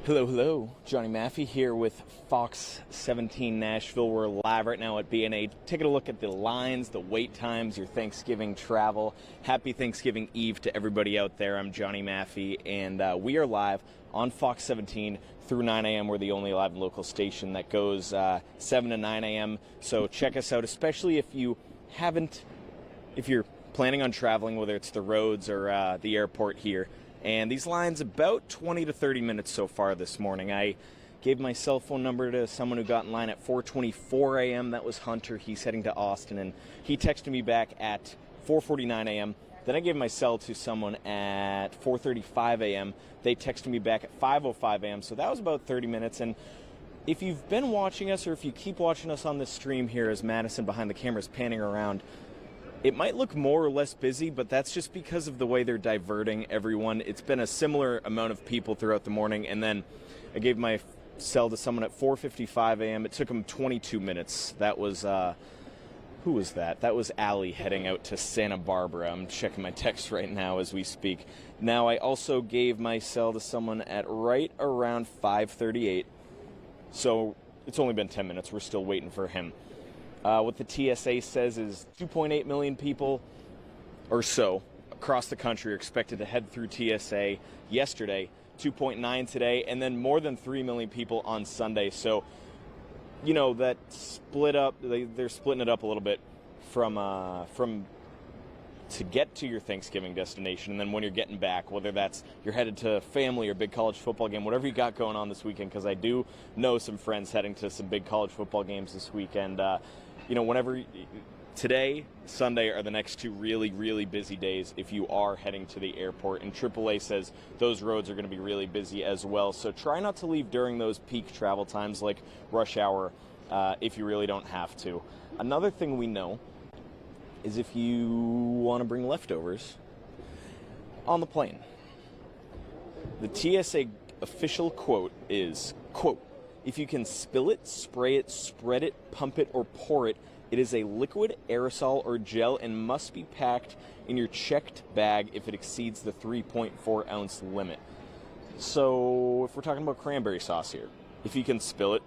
Hello, hello. Johnny Maffei here with Fox 17 Nashville. We're live right now at BNA, taking a look at the lines, the wait times, your Thanksgiving travel. Happy Thanksgiving Eve to everybody out there. I'm Johnny Maffei, and we are live on Fox 17 through 9 a.m. We're the only live and local station that goes 7 to 9 a.m. So check us out, especially if you're planning on traveling, whether it's the roads or the airport here. And these lines about 20 to 30 minutes so far this morning. I gave my cell phone number to someone who got in line at 4:24 a.m. That was Hunter. He's heading to Austin, and he texted me back at 4:49 a.m. Then I gave my cell to someone at 4:35 a.m. They texted me back at 5:05 a.m. So that was about 30 minutes. And if you've been watching us, or if you keep watching us on this stream here as Madison behind the camera is panning around, it might look more or less busy, but that's just because of the way they're diverting everyone. It's been a similar amount of people throughout the morning, and then I gave my cell to someone at 4:55 a.m. It took them 22 minutes. That was, who was that? That was Allie heading out to Santa Barbara. I'm checking my text right now as we speak. Now, I also gave my cell to someone at right around 5:38, so it's only been 10 minutes. We're still waiting for him. What the TSA says is 2.8 million people or so across the country are expected to head through TSA yesterday, 2.9 today, and then more than 3 million people on Sunday. So, you know, that split up, they're splitting it up a little bit from to get to your Thanksgiving destination, and then when you're getting back, whether that's you're headed to family or big college football game, whatever you got going on this weekend, because I do know some friends heading to some big college football games this weekend. You know, whenever today, Sunday are the next two really, really busy days if you are heading to the airport, and AAA says those roads are going to be really busy as well. So try not to leave during those peak travel times like rush hour if you really don't have to. Another thing we know is if you want to bring leftovers on the plane. The TSA official quote is, quote, "If you can spill it, spray it, spread it, pump it, or pour it, it is a liquid, aerosol, or gel and must be packed in your checked bag if it exceeds the 3.4 ounce limit." So if we're talking about cranberry sauce here, if you can spill it,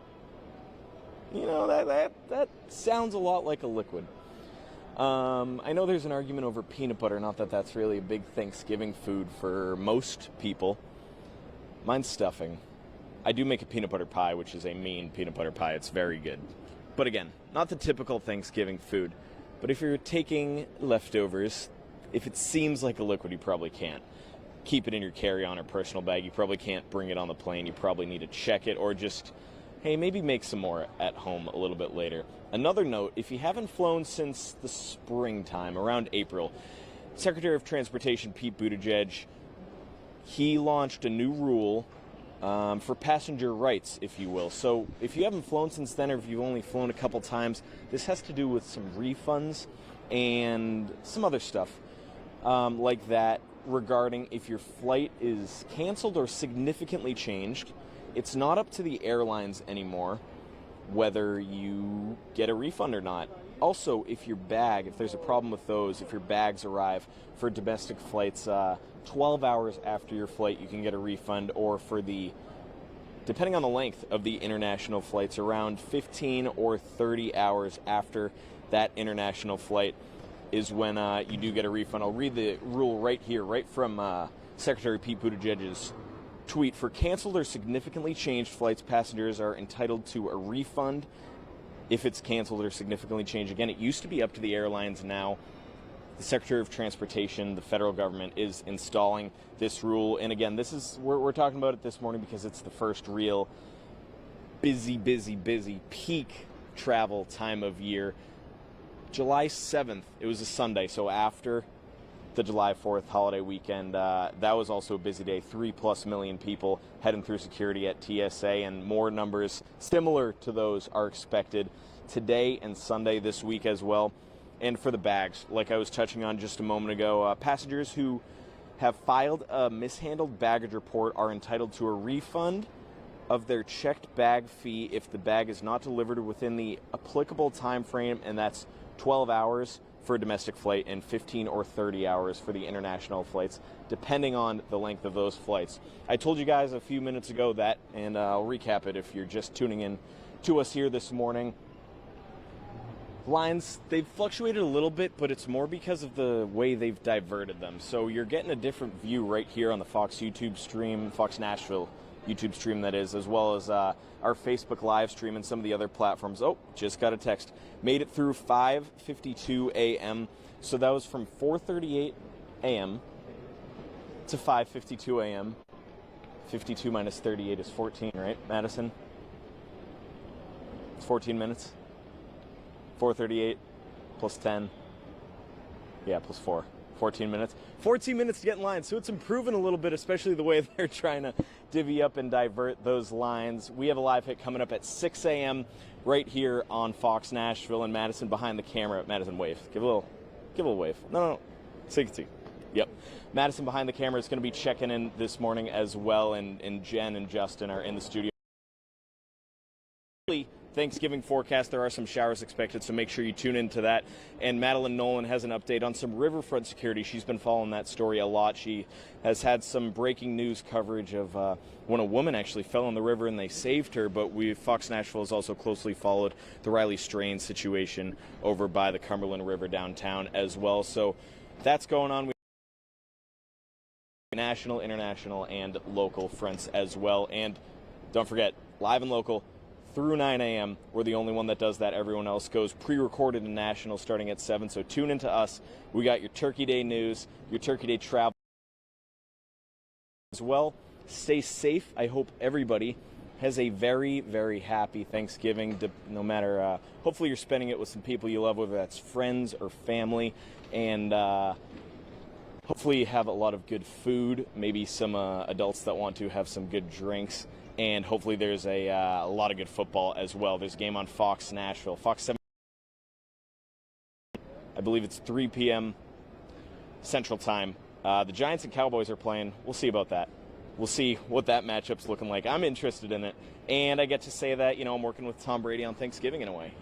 you know, that sounds a lot like a liquid. I know there's an argument over peanut butter, not that that's really a big Thanksgiving food for most people. Mine's stuffing. I do make a peanut butter pie, which is a mean peanut butter pie. It's very good. But again, not the typical Thanksgiving food. But if you're taking leftovers, if it seems like a liquid, you probably can't keep it in your carry-on or personal bag. You probably can't bring it on the plane. You probably need to check it, or just, hey, maybe make some more at home a little bit later. Another note, if you haven't flown since the springtime, around April, Secretary of Transportation Pete Buttigieg, he launched a new rule for passenger rights, if you will. So if you haven't flown since then, or if you've only flown a couple times, this has to do with some refunds and some other stuff like that regarding if your flight is canceled or significantly changed. It's not up to the airlines anymore whether you get a refund or not. Also, if there's a problem with those, if your bags arrive for domestic flights 12 hours after your flight, you can get a refund, or for depending on the length of the international flights, around 15 or 30 hours after that international flight is when you do get a refund. I'll read the rule right here, right from Secretary Pete Buttigieg's tweet. For canceled or significantly changed flights, passengers are entitled to a refund if it's canceled or significantly changed. Again, it used to be up to the airlines. Now the Secretary of Transportation, the federal government, is installing this rule. And again, we're talking about it this morning because it's the first real busy peak travel time of year. July 7th, it was a Sunday, so after the July 4th holiday weekend, that was also a busy day. 3+ million people heading through security at TSA, and more numbers similar to those are expected today and Sunday this week as well. And for the bags, like I was touching on just a moment ago, passengers who have filed a mishandled baggage report are entitled to a refund of their checked bag fee if the bag is not delivered within the applicable time frame, and that's 12 hours. for a domestic flight and 15 or 30 hours for the international flights, depending on the length of those flights. I told you guys a few minutes ago that, and I'll recap it if you're just tuning in to us here this morning. Lines, they've fluctuated a little bit, but it's more because of the way they've diverted them. So you're getting a different view right here on the Fox YouTube stream, Fox Nashville YouTube stream that is, as well as our Facebook live stream and some of the other platforms. Oh, just got a text. Made it through 5:52 a.m. So that was from 4:38 a.m. to 5:52 a.m. 52 minus 38 is 14, right, Madison? It's 14 minutes. 4:38 plus 10. Yeah, plus 4. 14 minutes. 14 minutes to get in line, so it's improving a little bit, especially the way they're trying to divvy up and divert those lines. We have a live hit coming up at 6 a.m. right here on Fox Nashville, and Madison behind the camera. Madison, wave. Give a little wave. No. So you can see. Yep. Madison behind the camera is going to be checking in this morning as well, and Jen and Justin are in the studio. Thanksgiving forecast, there are some showers expected, so make sure you tune into that. And Madeline Nolan has an update on some riverfront security. She's been following that story a lot. She has had some breaking news coverage of when a woman actually fell in the river and they saved her, but Fox Nashville has also closely followed the Riley Strain situation over by the Cumberland River downtown as well. So that's going on. National, international, and local fronts as well. And don't forget, live and local through 9 a.m. We're the only one that does that. Everyone else goes pre-recorded and national starting at 7. So tune into us. We got your Turkey Day news, your Turkey Day travel as well. Stay safe. I hope everybody has a very, very happy Thanksgiving. No matter, hopefully you're spending it with some people you love, whether that's friends or family. And hopefully you have a lot of good food, maybe some adults that want to have some good drinks. And hopefully there's a lot of good football as well. There's a game on Fox Nashville. Fox 7, I believe it's 3 p.m. Central Time. The Giants and Cowboys are playing. We'll see about that. We'll see what that matchup's looking like. I'm interested in it. And I get to say that, I'm working with Tom Brady on Thanksgiving in a way,